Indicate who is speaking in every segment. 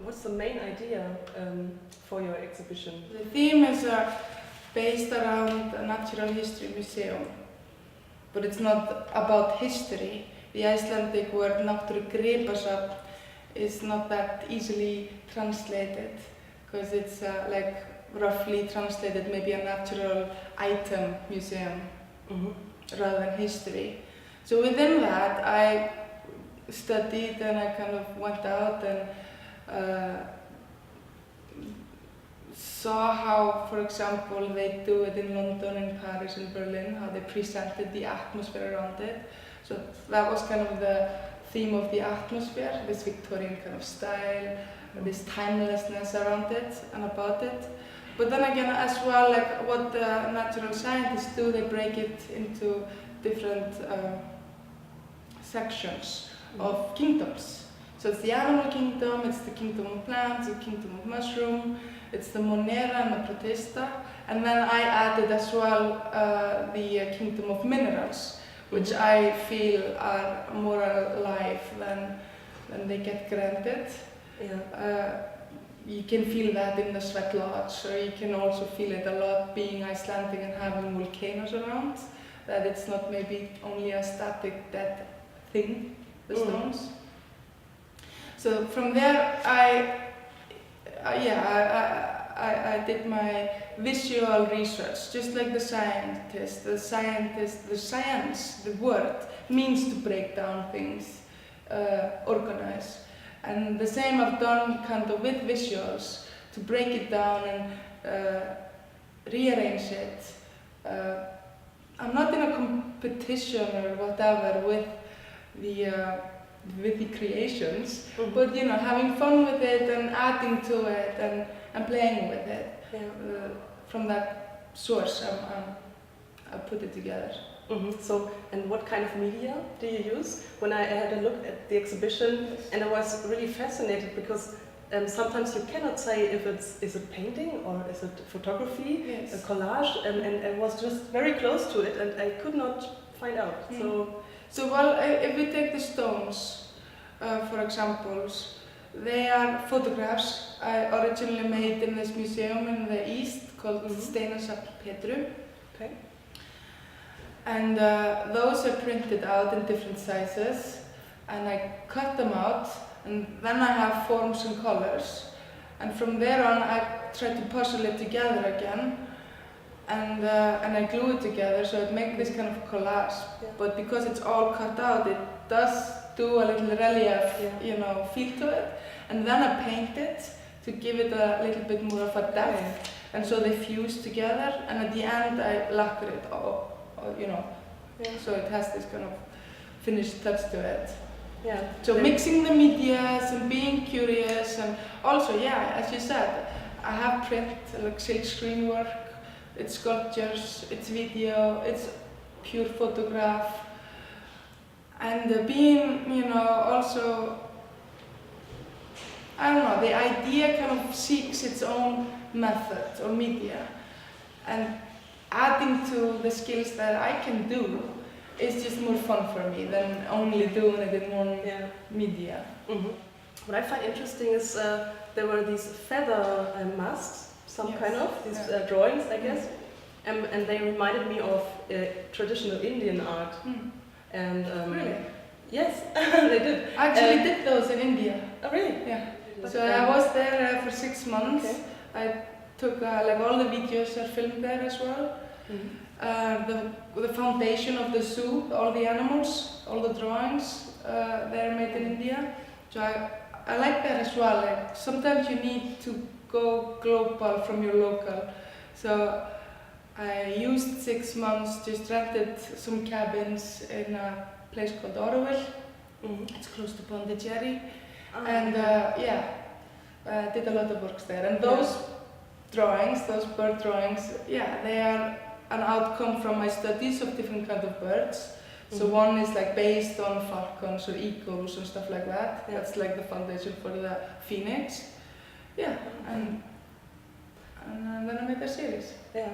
Speaker 1: What's the main idea for your exhibition?
Speaker 2: The theme is based around a natural history museum, but it's not about history. The Icelandic word náttúrugripasafn is not that easily translated, because it's like roughly translated maybe a natural item museum rather than history. So within that I studied and I kind of went out and saw how, for example, they do it in London, in Paris, in Berlin, how they presented the atmosphere around it. So that was kind of the theme of the atmosphere, this Victorian kind of style, this timelessness around it and about it. But then again, as well, like what the natural scientists do, they break it into different sections of kingdoms. So it's the animal kingdom, it's the kingdom of plants, the kingdom of mushroom, it's the Monera and the Protista, and then I added as well the kingdom of minerals, which I feel are more alive than they get granted.
Speaker 1: Yeah.
Speaker 2: You can feel that in the Sweat Lodge, or you can also feel it a lot being Icelandic and having volcanoes around, that it's not maybe only a static dead thing, the stones. So from there I did my visual research, just like the scientist. The science, the word, means to break down things, organize. And the same I've done kind of with visuals, to break it down and rearrange it. I'm not in a competition or whatever with the creations, but you know, having fun with it and adding to it and playing with it. From that source, I put it together.
Speaker 1: So, and what kind of media do you use? When I had a look at the exhibition, and I was really fascinated because sometimes you cannot say if is it painting or is it photography, a collage, and I was just very close to it and I could not find out.
Speaker 2: So well, if we take the stones, for example, they are photographs I originally made in this museum in the east called Listasafn Íslands.
Speaker 1: Okay.
Speaker 2: And those are printed out in different sizes, and I cut them out, and then I have forms and colors. And from there on I try to puzzle it together again, and I glue it together so it makes this kind of collage.
Speaker 1: Yeah.
Speaker 2: But because it's all cut out, it does do a little relief, you know, feel to it. And then I paint it to give it a little bit more of a depth.
Speaker 1: Okay.
Speaker 2: And so they fuse together, and at the end I lacquer it, you know, so it has this kind of finished touch to it.
Speaker 1: Yeah.
Speaker 2: So mixing the medias and being curious, and also, as you said, I have print, like silk screen work, it's sculptures, it's video, it's pure photograph, and being, you know, also, I don't know, the idea kind of seeks its own method or media, and adding to the skills that I can do is just more fun for me than only doing it in one media.
Speaker 1: What I find interesting is there were these feather masks, some kind of, these drawings, I guess, and they reminded me of traditional Indian art. And
Speaker 2: really?
Speaker 1: Yes, they did.
Speaker 2: I actually did those in India.
Speaker 1: Oh, really?
Speaker 2: Yeah. So I was there for 6 months.
Speaker 1: Okay.
Speaker 2: I took like all the videos are filmed there as well. The foundation of the zoo, all the animals, all the drawings, they're made in India. So I like that as well. Like sometimes you need to go global from your local. So I used 6 months, just rented some cabins in a place called Oroville. It's close to Pondicherry. And did a lot of works there. And those drawings, those bird drawings, they are an outcome from my studies of different kinds of birds. So one is like based on falcons or eagles and stuff like that. That's like the foundation for the phoenix. And then I made a series.
Speaker 1: Yeah,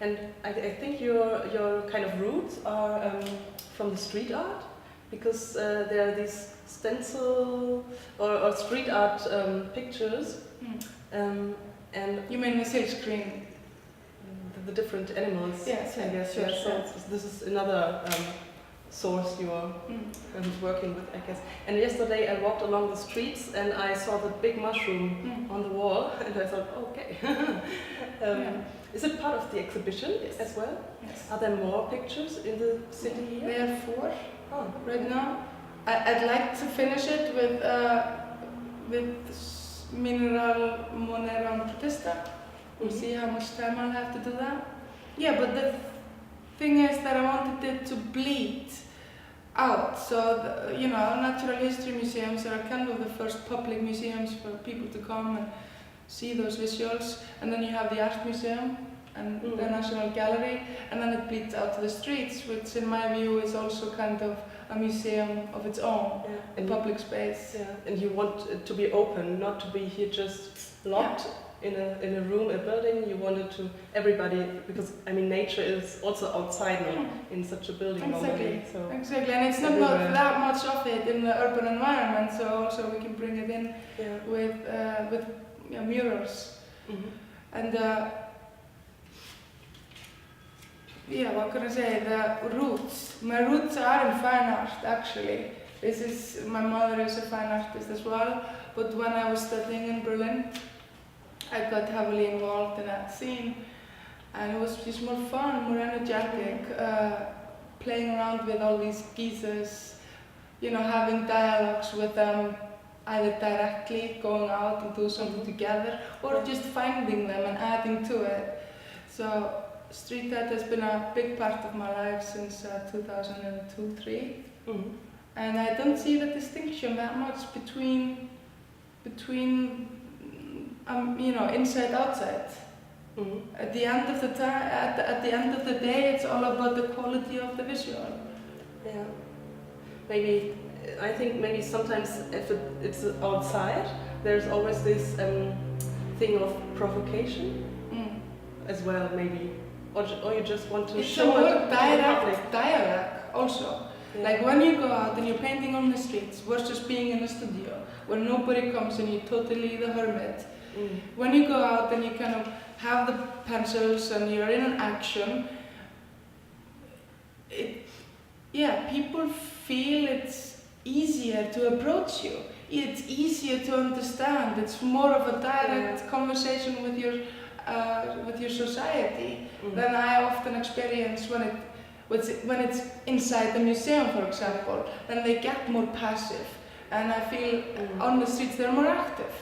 Speaker 1: and I think your kind of roots are from the street art. because there are these stencil or street art pictures, and
Speaker 2: You mean the silk screen?
Speaker 1: the different animals.
Speaker 2: Yes,
Speaker 1: I guess.
Speaker 2: sure,
Speaker 1: Yeah. So
Speaker 2: sure.
Speaker 1: this is another source you are working with, I guess. And yesterday I walked along the streets and I saw the big mushroom on the wall, and I thought, okay. Is it part of the exhibition as well?
Speaker 2: Yes.
Speaker 1: Are there more pictures in the city here?
Speaker 2: There are 4 right
Speaker 1: okay.
Speaker 2: now. I'd like to finish it with mineral monera on protesta. We'll see how much time I'll have to do that. Yeah, but the thing is that I wanted it to bleed out. So, natural history museums are kind of the first public museums for people to come and see those visuals. And then you have the Art Museum and the National Gallery, and then it bleeds out to the streets, which in my view is also kind of a museum of its own, a public space.
Speaker 1: Yeah, and you want it to be open, not to be here just locked in a room, a building. You want it to everybody, because I mean nature is also outside, not in such a building normally. So
Speaker 2: exactly, and it's not that much of it in the urban environment, so also we can bring it in with murals. And what can I say? The roots. My roots are in fine art, actually. My mother is a fine artist as well, but when I was studying in Berlin, I got heavily involved in that scene, and it was just more fun, more energetic, playing around with all these geezers, having dialogues with them, either directly going out and do something together, or just finding them and adding to it. So street art has been a big part of my life since 2002-03, and I don't see the distinction that much between inside outside. At the end of the at the end of the day, it's all about the quality of the visual.
Speaker 1: Yeah, maybe I think maybe sometimes if it's outside, there's always this thing of provocation as well, maybe, or you just want to show it to the
Speaker 2: direct dialogue also. Yeah. Like when you go out and you're painting on the streets versus being in a studio where nobody comes and you're totally the hermit. When you go out and you kind of have the pencils and you're in an action, people feel it's easier to approach you. It's easier to understand. It's more of a direct conversation with your society than I often experience when it's inside the museum, for example. Then they get more passive, and I feel on the streets they're more active.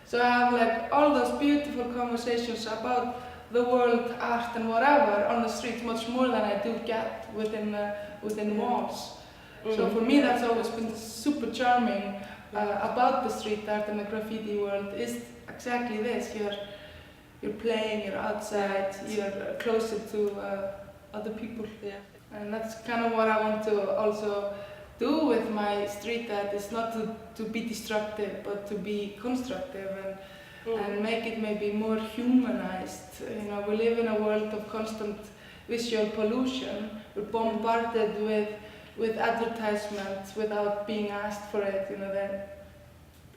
Speaker 2: So I have like all those beautiful conversations about the world, art and whatever on the streets, much more than I do get within walls. So for me that's always been super charming about the street art and the graffiti world, is exactly this. You're playing, you're outside, you're closer to other people. Yeah. And that's kind of what I want to also do with my street art, is not to be destructive, but to be constructive and make it maybe more humanized. We live in a world of constant visual pollution. We're bombarded with advertisements without being asked for it. There are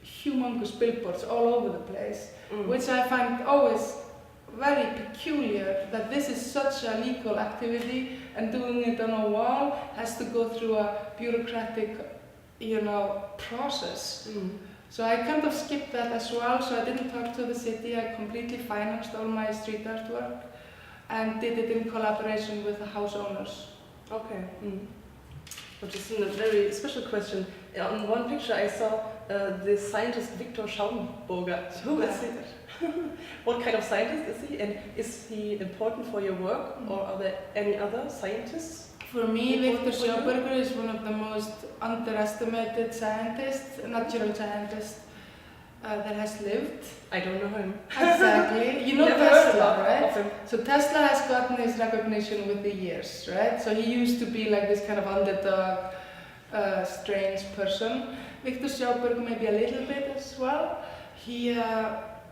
Speaker 2: humongous billboards all over the place, which I find always very peculiar, that this is such a legal activity, and doing it on a wall has to go through a bureaucratic, process. So I kind of skipped that as well, so I didn't talk to the city. I completely financed all my street art work and did it in collaboration with the house owners. Okay.
Speaker 1: Which is a very special question. On one picture I saw the scientist Victor Schaumburger. Who is he? What kind of scientist is he? And is he important for your work, or are there any other scientists?
Speaker 2: For me, Victor Schaumburger is one of the most underestimated scientists, natural scientists that has lived.
Speaker 1: I don't know him.
Speaker 2: Exactly. You know Tesla, right? So Tesla has gotten his recognition with the years, right? So he used to be like this kind of underdog, strange person. Victor Schaumburger maybe a little bit as well.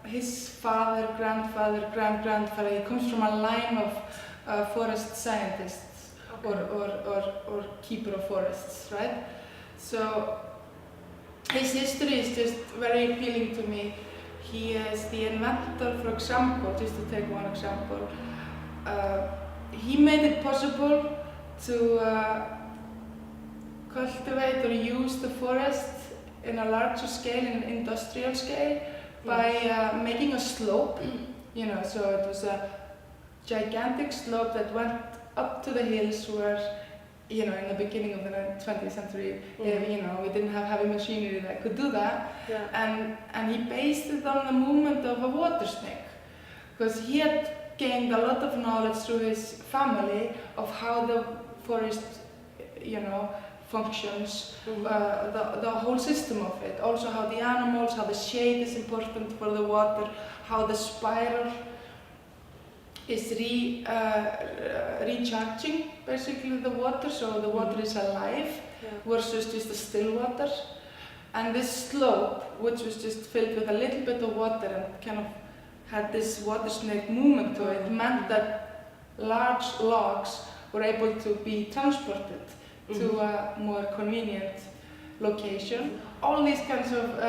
Speaker 2: His father, grandfather, great-grandfather, he comes from a line of forest scientists, or keeper of forests, right? So his history is just very appealing to me. He is the inventor, for example, just to take one example. He made it possible to cultivate or use the forest in a larger scale, in an industrial scale, by making a slope. You know, so it was a gigantic slope that went up to the hills where, you know, in the beginning of the 20th century, you know, we didn't have heavy machinery that could do that. Yeah. And he based it on the movement of a water snake, because he had gained a lot of knowledge through his family of how the forest, you know, functions, the whole system of it. Also how the animals, how the shade is important for the water, how the spiral is recharging basically the water, so the water is alive versus just the still water. And this slope, which was just filled with a little bit of water and kind of had this water snake movement to it, meant that large logs were able to be transported to a more convenient location. All these kinds of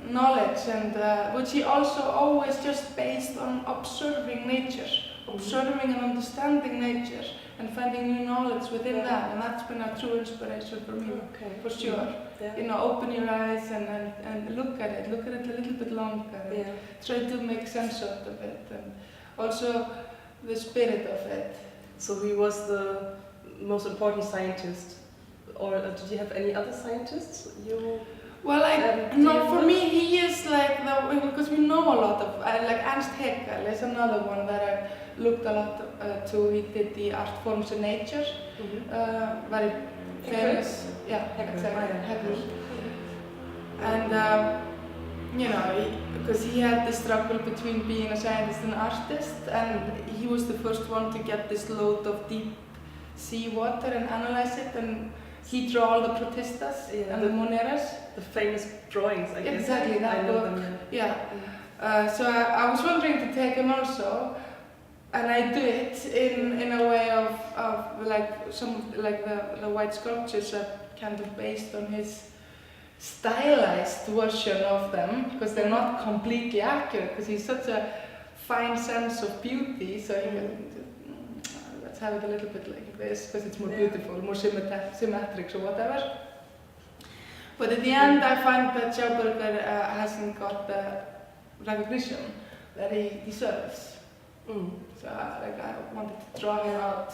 Speaker 2: knowledge, and which he also always just based on observing nature, observing and understanding nature, and finding new knowledge within that, and that's been a true inspiration for me, for sure. You know, open your eyes and look at it a little bit longer, and try to make sense out of it, and also the spirit of it.
Speaker 1: So he was the most important scientist, or did you have any other scientists you?
Speaker 2: Well, no, for me he is like because we know a lot of, like Ernst Haeckel is another one that I looked a lot to. He did the art forms in nature, very famous. Yeah, exactly, Haeckel. And you know, because he had the struggle between being a scientist and an artist, and he was the first one to get this load of deep sea water and analyze it, and he drew all the protistas and the moneras.
Speaker 1: The famous drawings, I guess.
Speaker 2: Exactly, that book. So I was wondering to take him also, and I do it in a way of like the white sculptures are kind of based on his stylized version of them, because they're not completely accurate, because he's such a fine sense of beauty, so he can let's have it a little bit like this, because it's more beautiful, more symmetric, or whatever. But at the end, I find that Sjábergur hasn't got the recognition that he deserves. So I wanted to draw him out